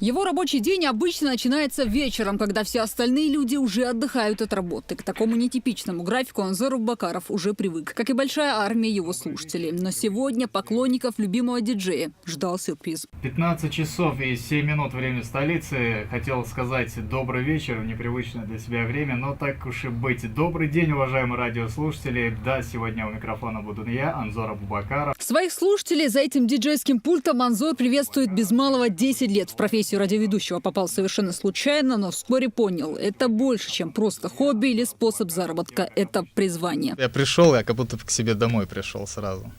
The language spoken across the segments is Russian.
Его рабочий день обычно начинается вечером, когда все остальные люди уже отдыхают от работы. К такому нетипичному графику Анзор Абубакаров уже привык, как и большая армия его слушателей. Но сегодня поклонников любимого диджея ждал сюрприз. 15 часов и 7 минут время столицы. Хотел сказать добрый вечер в непривычное для себя время, но так уж и быть. Добрый день, уважаемые радиослушатели. Да, сегодня у микрофона буду я, Анзор Абубакаров. Своих слушателей за этим диджейским пультом Анзор приветствует без малого 10 лет. В профессию радиоведущего попал совершенно случайно, но вскоре понял – это больше, чем просто хобби или способ заработка. Это призвание. Я пришел, я как будто к себе домой пришел сразу.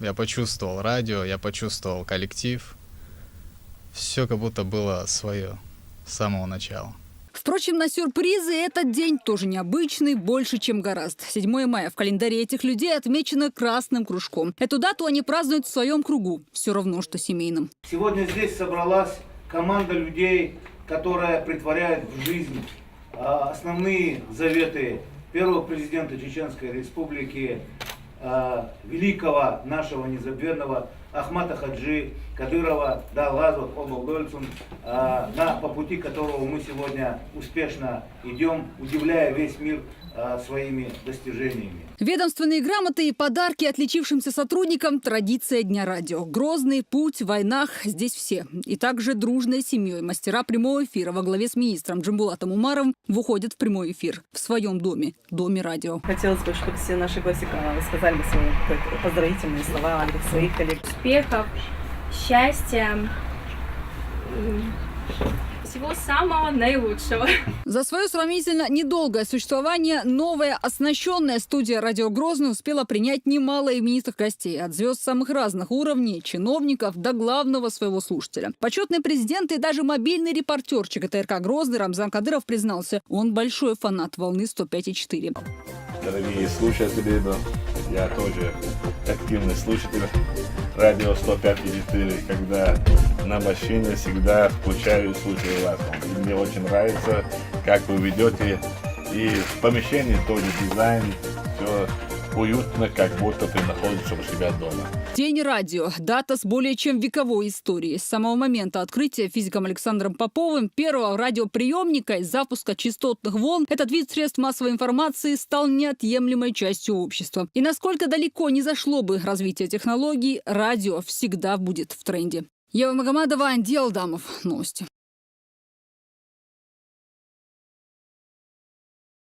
Я почувствовал радио, я почувствовал коллектив. Все как будто было свое с самого начала. Впрочем, на сюрпризы этот день тоже необычный, больше, чем гораздо. 7 мая в календаре этих людей отмечено красным кружком. Эту дату они празднуют в своем кругу, все равно, что семейном. Сегодня здесь собралась команда людей, которая претворяет в жизнь основные заветы первого президента Чеченской Республики, великого нашего незабвенного Ахмата Хаджи Кадырова, по пути которого мы сегодня успешно идем, удивляя весь мир своими достижениями. Ведомственные грамоты и подарки отличившимся сотрудникам – традиция Дня радио. Грозный, Путь, Войнах – здесь все. И также дружной семьей мастера прямого эфира во главе с министром Джамбулатом Умаровым выходят в прямой эфир в своем доме – Доме радио. Хотелось бы, чтобы все наши госсекретари сказали бы свои поздравительные слова для своих коллег. Успехов, счастья, всего самого наилучшего. За свое сравнительно недолгое существование новая оснащенная студия «Радио Грозный» успела принять немало именитых гостей. От звезд самых разных уровней, чиновников до главного своего слушателя. Почетный президент и даже мобильный репортерчик ТРК «Грозный» Рамзан Кадыров признался, он большой фанат волны 105,4. Дорогие слушатели, я тоже активный слушатель радио 105,4, когда на машине всегда включаю и слушаю вас. И мне очень нравится, как вы ведете, и в помещении тоже дизайн, все уютно, как будто ты находишься у себя дома. День радио. Дата с более чем вековой историей. С самого момента открытия физиком Александром Поповым первого радиоприемника и запуска частотных волн этот вид средств массовой информации стал неотъемлемой частью общества. И насколько далеко не зашло бы развитие технологий, радио всегда будет в тренде. Ева Магомадова, Анди Алдамов. Новости.